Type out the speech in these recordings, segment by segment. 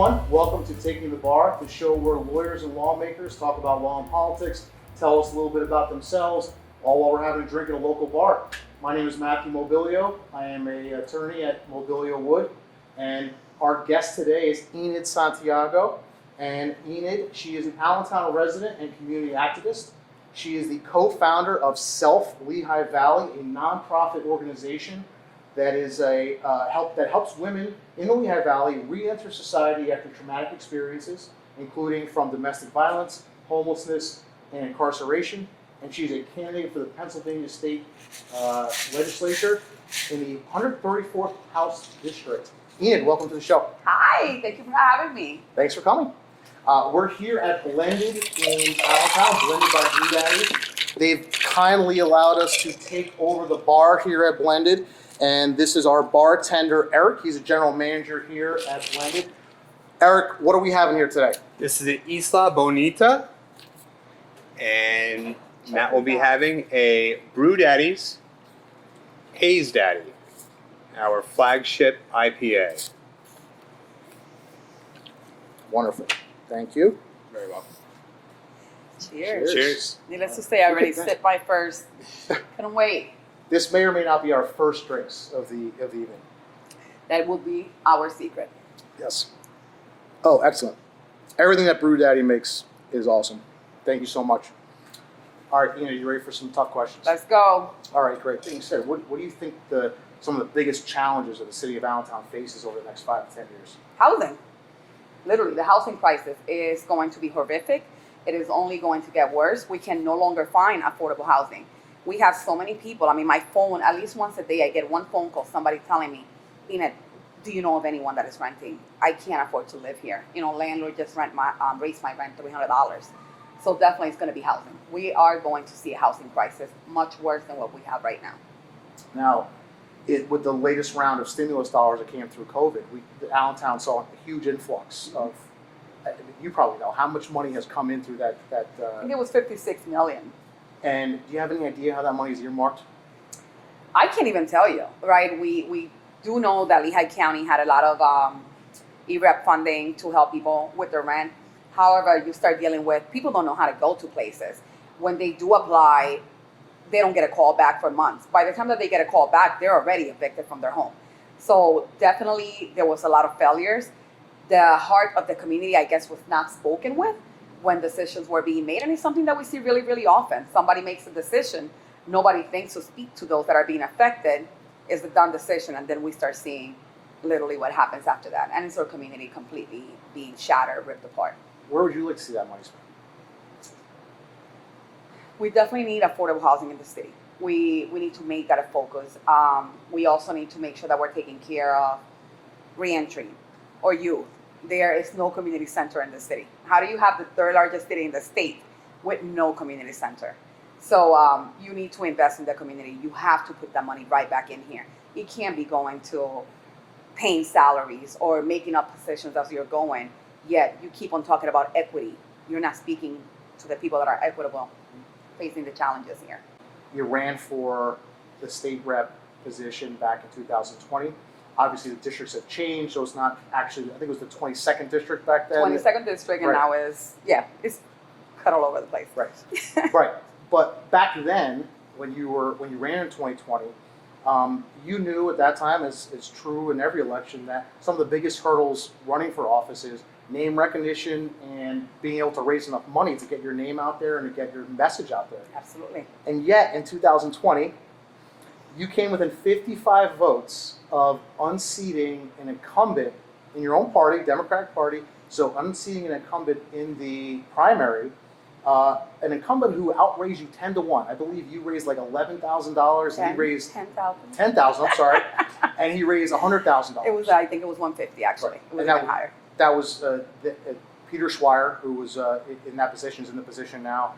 everyone. Welcome to Taking the Bar, the show where lawyers and lawmakers talk about law and politics, tell us a little bit about themselves, all while we're having a drink at a local bar. My name is Matthew Mobilio. I am an attorney at Mobilio Wood, and our guest today is Enid Santiago. And Enid, she is an Allentown resident and community activist. She is the co-founder of Self Lehigh Valley, a nonprofit organization that is that helps women in the Lehigh Valley re-enter society after traumatic experiences, including from domestic violence, homelessness, and incarceration. And she's a candidate for the Pennsylvania State Legislature in the 134th House District. Enid, welcome to the show. Hi, thank you for having me. Thanks for coming. We're here at Blended in Allentown, blended by Bru Daddy. They've kindly allowed us to take over the bar here at Blended. And this is our bartender, Eric. He's a general manager here at Blended. Eric, what are we having here today? This is the Isla Bonita, and Matt will be having a Bru Daddy's Haze Daddy, our flagship IPA. Wonderful. Thank you. Very welcome. Cheers. Cheers. Needless to say, I already sipped my first. Couldn't wait. This may or may not be our first drinks of the evening. That will be our secret. Yes. Oh, excellent. Everything that Bru Daddy makes is awesome. Thank you so much. All right, Enid, you ready for some tough questions? Let's go. All right, great. Being said, what do you think some of the biggest challenges that the city of Allentown faces over the next 5 to 10 years? Housing. Literally, the housing crisis is going to be horrific. It is only going to get worse. We can no longer find affordable housing. We have so many people. I mean, my phone, at least once a day, I get one phone call, somebody telling me, Enid, do you know of anyone that is renting? I can't afford to live here. You know, landlord just raised my rent $300. So definitely it's going to be housing. We are going to see a housing crisis much worse than what we have right now. Now, with the latest round of stimulus dollars that came through COVID, Allentown saw a huge influx of, you probably know, how much money has come in through that. I think it was $56 million. And do you have any idea how that money is earmarked? I can't even tell you, right? We do know that Lehigh County had a lot of EREP funding to help people with their rent. However, you start dealing with, people don't know how to go to places. When they do apply, they don't get a call back for months. By the time that they get a call back, they're already evicted from their home. So definitely there was a lot of failures. The heart of the community, I guess, was not spoken with when decisions were being made. And it's something that we see really, really often. Somebody makes a decision, nobody thinks to speak to those that are being affected. It's a done decision, and then we start seeing literally what happens after that. And it's our community completely being shattered, ripped apart. Where would you like to see that money spent? We definitely need affordable housing in the city. We need to make that a focus. We also need to make sure that we're taking care of reentry or youth. There is no community center in the city. How do you have the third largest city in the state with no community center? So you need to invest in the community. You have to put that money right back in here. It can't be going to paying salaries or making up positions as you're going, yet you keep on talking about equity. You're not speaking to the people that are equitable facing the challenges here. You ran for the state rep position back in 2020. Obviously, the districts have changed, so it's not actually, I think it was the 22nd district back then. 22nd district, and Right. now it's cut all over the place. Right, right. But back then, when you ran in 2020, you knew at that time, as it's true in every election, that some of the biggest hurdles running for office is name recognition and being able to raise enough money to get your name out there and to get your message out there. Absolutely. And yet, in 2020, you came within 55 votes of unseating an incumbent in your own party, Democratic Party. So unseating an incumbent in the primary, an incumbent who outraised you 10 to 1. I believe you raised like $11,000, and he raised 10,000. 10,000. I'm sorry, and he raised $100,000. It was, I think it was 150 actually. Right. It was And even higher. That was Peter Schweier, who was in that position, is in the position now,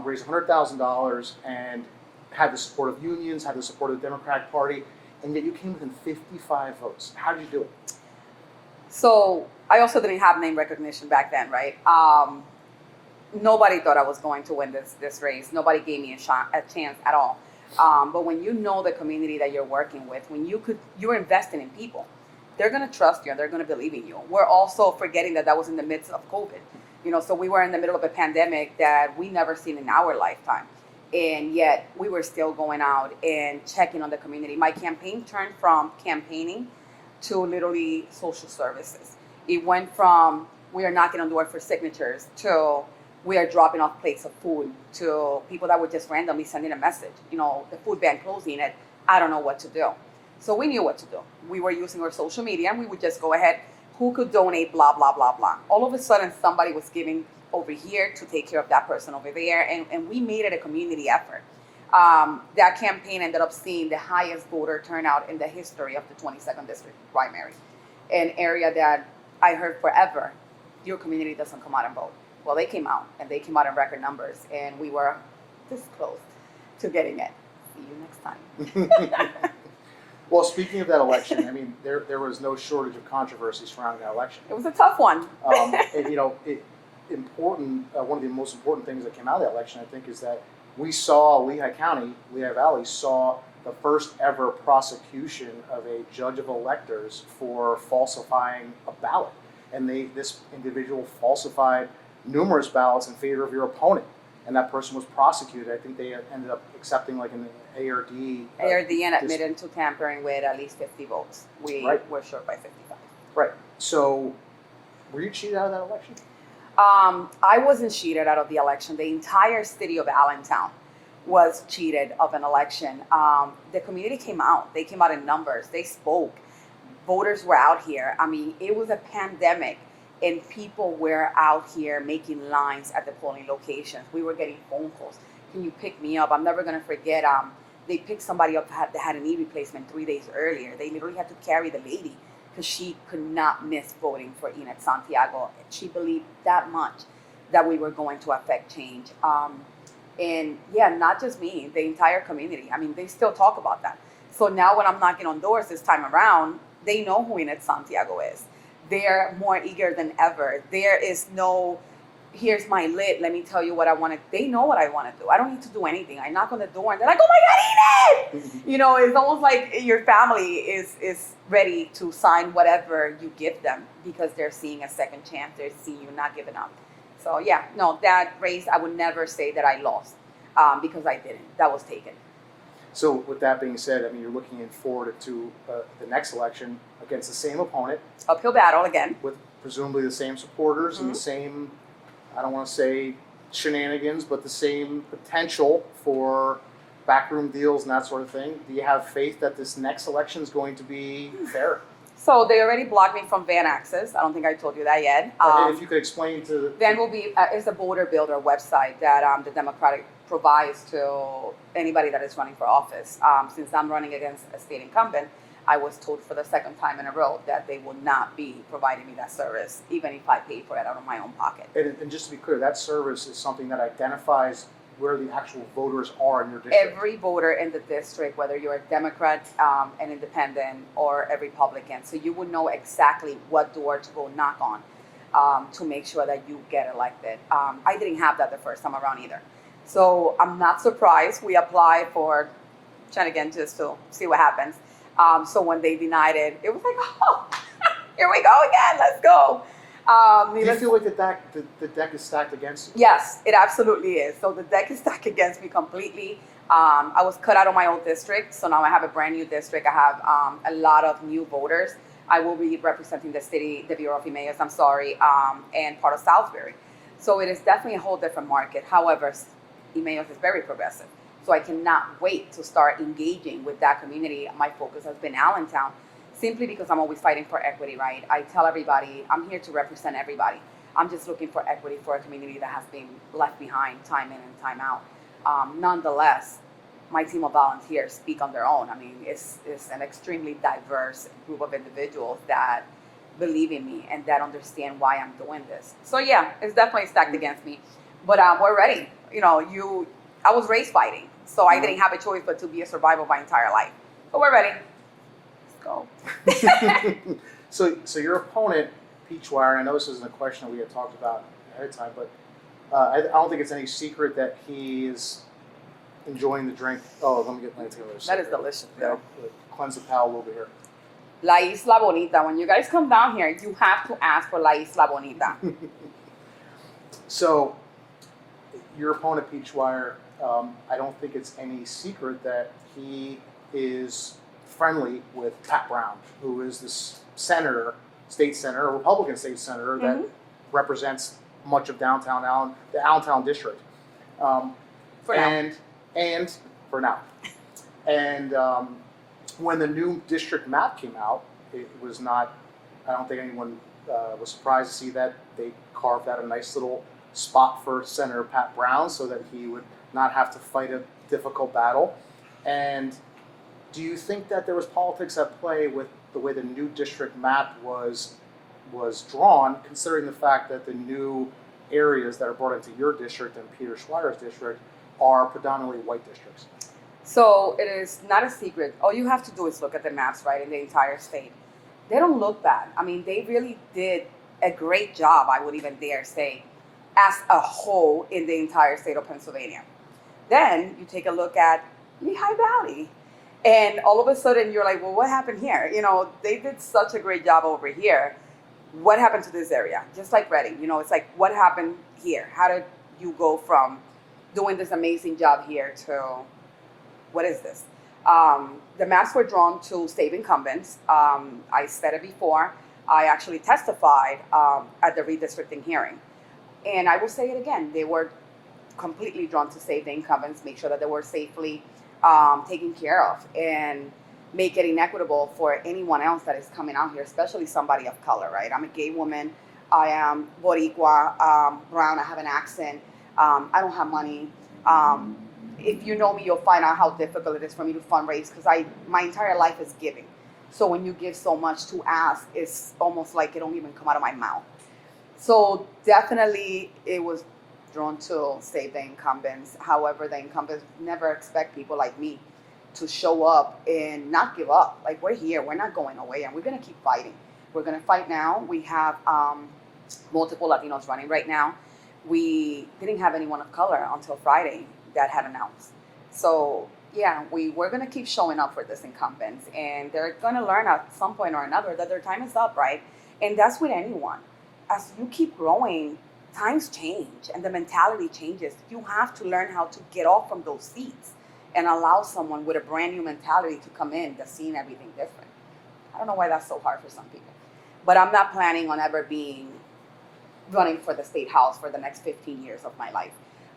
raised $100,000 and had the support of unions, had the support of the Democratic Party, and yet you came within 55 votes. How did you do it? So I also didn't have name recognition back then, right? Nobody thought I was going to win this race. Nobody gave me a chance at all. But when you know the community that you're working with, when you're investing in people, they're going to trust you and they're going to believe in you. We're also forgetting that was in the midst of COVID. So we were in the middle of a pandemic that we never seen in our lifetime. And yet we were still going out and checking on the community. My campaign turned from campaigning to literally social services. It went from we are knocking on doors for signatures to we are dropping off plates of food to people that were just randomly sending a message. The food bank closing it. I don't know what to do. So we knew what to do. We were using our social media and we would just go ahead. Who could donate, blah, blah, blah, blah. All of a sudden, somebody was giving over here to take care of that person over there. And we made it a community effort. That campaign ended up seeing the highest voter turnout in the history of the 22nd District primary. An area that I heard forever, your community doesn't come out and vote. Well, they came out, and they came out in record numbers. And we were this close to getting it. See you next time. Well, speaking of that election, I mean, there was no shortage of controversy surrounding that election. It was a tough one. One of the most important things that came out of the election, I think, is that we saw Lehigh Valley saw the first ever prosecution of a judge of electors for falsifying a ballot. And this individual falsified numerous ballots in favor of your opponent. And that person was prosecuted. I think they ended up accepting like an ARD. ARD and admitted to tampering with at least 50 votes. We were short by 55. Right. So, were you cheated out of that election? I wasn't cheated out of the election. The entire city of Allentown was cheated of an election. The community came out. They came out in numbers. They spoke. Voters were out here. I mean, it was a pandemic. And people were out here making lines at the polling locations. We were getting phone calls. Can you pick me up? I'm never going to forget. They picked somebody up that had a knee replacement 3 days earlier. They literally had to carry the lady because she could not miss voting for Enid Santiago. She believed that much that we were going to affect change. And yeah, not just me, the entire community. I mean, they still talk about that. So now when I'm knocking on doors this time around, they know who Enid Santiago is. They're more eager than ever. There is no, here's my lit, let me tell you what I want to. They know what I want to do. I don't need to do anything. I knock on the door and they're like, oh my God, Enid! It's almost like your family is ready to sign whatever you give them because they're seeing a second chance. They're seeing you not giving up. So yeah, no, that race, I would never say that I lost because I didn't. That was taken. So with that being said, I mean, you're looking forward to the next election against the same opponent. Uphill battle again. With presumably the same supporters and the same, I don't want to say shenanigans, but the same potential for backroom deals and that sort of thing. Do you have faith that this next election is going to be fair? So they already blocked me from Van Access. I don't think I told you that yet. If you could explain to Van will be is a voter builder website that the Democratic provides to anybody that is running for office. Since I'm running against a state incumbent, I was told for the second time in a row that they will not be providing me that service, even if I pay for it out of my own pocket. And just to be clear, that service is something that identifies where the actual voters are in your district. Every voter in the district, whether you're a Democrat, an independent, or a Republican, so you would know exactly what door to go knock on to make sure that you get elected. I didn't have that the first time around either. So I'm not surprised. We applied for again just to see what happens. So when they denied it, it was like, oh, here we go again. Let's go. Do you feel like the deck is stacked against you? Yes, it absolutely is. So the deck is stacked against me completely. I was cut out of my old district, so now I have a brand new district. I have a lot of new voters. I will be representing the city, the Bureau of Emmaus, and part of Salisbury. So it is definitely a whole different market. However, Emmaus is very progressive. So I cannot wait to start engaging with that community. My focus has been Allentown, simply because I'm always fighting for equity, right? I tell everybody, I'm here to represent everybody. I'm just looking for equity for a community that has been left behind time in and time out. Nonetheless, my team of volunteers speak on their own. I mean, it's an extremely diverse group of individuals that believe in me and that understand why I'm doing this. So yeah, it's definitely stacked against me, but we're ready. I was race fighting, so I didn't have a choice but to be a survivor my entire life. But we're ready. Go. So your opponent, Peachwire, I know this isn't a question that we had talked about ahead of time, but I don't think it's any secret that he is enjoying the drink. Oh, let me take another sip. That is delicious. Yeah, cleanse the palate over here. La Isla Bonita. When you guys come down here, you have to ask for La Isla Bonita. So, your opponent, Pete Schweier, I don't think it's any secret that he is friendly with Pat Brown, who is this senator, state senator, a Republican state senator that represents much of downtown Allen, the Allentown district. For now. And for now. And when the new district map came out, it was not, I don't think anyone was surprised to see that they carved out a nice little spot for Senator Pat Brown so that he would not have to fight a difficult battle. And do you think that there was politics at play with the way the new district map was drawn, considering the fact that the new areas that are brought into your district and Peter Schweier's district are predominantly white districts? So it is not a secret. All you have to do is look at the maps, right, in the entire state. They don't look bad. I mean, they really did a great job, I would even dare say, as a whole in the entire state of Pennsylvania. Then you take a look at Lehigh Valley, and all of a sudden you're like, well, what happened here? You know, they did such a great job over here. What happened to this area? Just like Reading, you know, it's like, what happened here? How did you go from doing this amazing job here to, what is this? The maps were drawn to save incumbents. I said it before. I actually testified at the redistricting hearing. And I will say it again. They were completely drawn to save the incumbents, make sure that they were safely taken care of, and make it inequitable for anyone else that is coming out here, especially somebody of color, right? I'm a gay woman. I am Boricua, brown. I have an accent. I don't have money. If you know me, you'll find out how difficult it is for me to fundraise because my entire life is giving. So when you give so much, to ask, it's almost like it don't even come out of my mouth. So definitely it was drawn to save the incumbents. However, the incumbents never expect people like me to show up and not give up. Like, we're here, we're not going away, and we're gonna keep fighting. We're gonna fight now. We have multiple Latinos running right now. We didn't have anyone of color until Friday that had announced. So yeah, we're gonna keep showing up for this incumbents, and they're gonna learn at some point or another that their time is up, right? And that's with anyone. As you keep growing, times change and the mentality changes. You have to learn how to get off from those seats and allow someone with a brand new mentality to come in that's seeing everything different. I don't know why that's so hard for some people, but I'm not planning on ever running for the state house for the next 15 years of my life.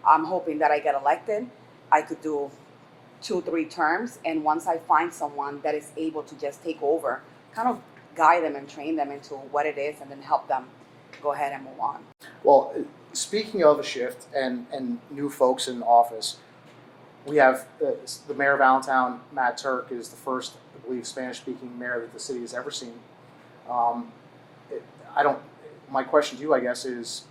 I'm hoping that I get elected. I could do 2-3 terms, and once I find someone that is able to just take over, kind of guide them and train them into what it is, and then help them go ahead and move on. Well, speaking of a shift and new folks in office, we have the mayor of Allentown, Matt Turk, is the first, I believe, Spanish-speaking mayor that the city has ever seen. My question to you, I guess, is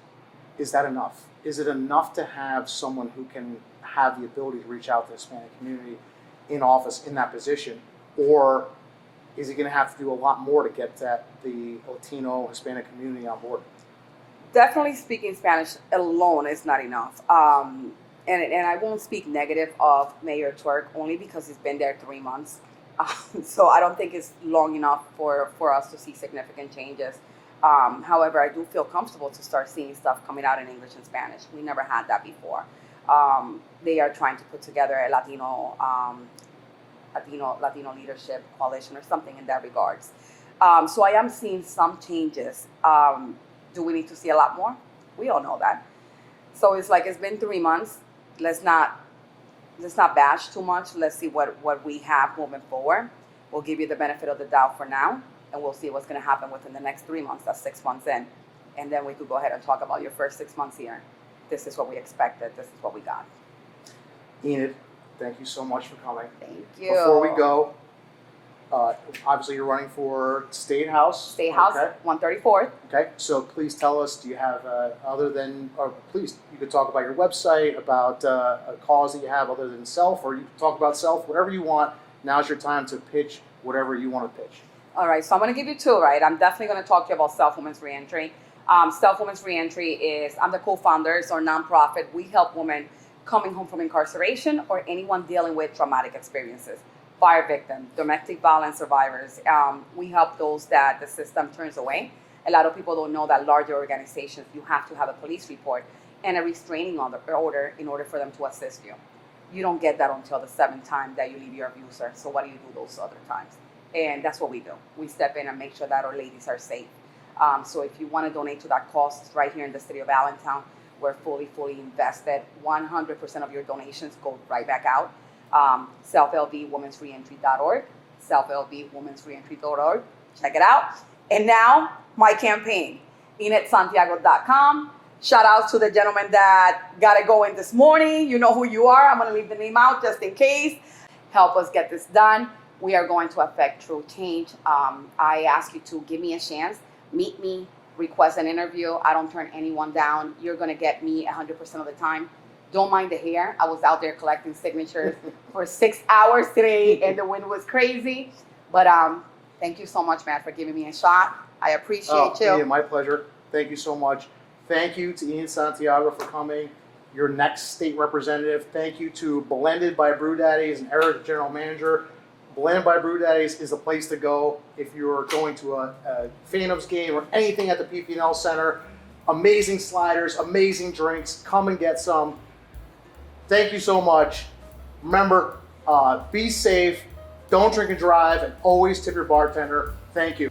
that enough? Is it enough to have someone who can have the ability to reach out to the Hispanic community in office in that position, or is he going to have to do a lot more to get the Latino Hispanic community on board? Definitely speaking Spanish alone is not enough. And I won't speak negative of Mayor Turk only because he's been there 3 months. So I don't think it's long enough for us to see significant changes. However, I do feel comfortable to start seeing stuff coming out in English and Spanish. We never had that before. They are trying to put together a Latino leadership coalition or something in that regards. So I am seeing some changes. Do we need to see a lot more? We all know that. So it's like, it's been 3 months. Let's not bash too much. Let's see what we have moving forward. We'll give you the benefit of the doubt for now, and we'll see what's going to happen within the next 3 months. That's 6 months in. And then we could go ahead and talk about your first 6 months here. This is what we expected. This is what we got. Enid, thank you so much for coming. Thank you. Before we go, obviously you're running for State House. State House, okay. 134th. Okay, so please tell us, do you have, please, you could talk about your website, about a cause that you have other than self, or you can talk about self, whatever you want. Now's your time to pitch whatever you want to pitch. All right, so I'm going to give you 2, right? I'm definitely going to talk to you about Self Women's Reentry. Self Women's Reentry is, I'm the co-founder, it's our nonprofit. We help women coming home from incarceration or anyone dealing with traumatic experiences. fire victims, domestic violence survivors. We help those that the system turns away. A lot of people don't know that larger organizations, you have to have a police report and a restraining order in order for them to assist you. You don't get that until the 7th time that you leave your abuser. So what do you do those other times? And that's what we do. We step in and make sure that our ladies are safe. So if you want to donate to that cause, it's right here in the city of Allentown. We're fully invested. 100% of your donations go right back out. selflvwomensreentry.org, selflvwomensreentry.org. Check it out. And now, my campaign, EnidSantiago.com. Shout out to the gentleman that got it going this morning. You know who you are. I'm going to leave the name out just in case. Help us get this done. We are going to affect true change. I ask you to give me a chance. Meet me. Request an interview. I don't turn anyone down. You're going to get me 100% of the time. Don't mind the hair. I was out there collecting signatures for 6 hours today, and the wind was crazy. But thank you so much, Matt, for giving me a shot. I appreciate you. Yeah, my pleasure. Thank you so much. Thank you to Enid Santiago for coming, your next state representative. Thank you to Blended by Bru Daddy as an Eric General Manager. Blended by Bru Daddies is the place to go if you're going to a Phantoms game or anything at the PP&L Center. Amazing sliders, amazing drinks. Come and get some. Thank you so much. Remember, be safe, don't drink and drive, and always tip your bartender. Thank you.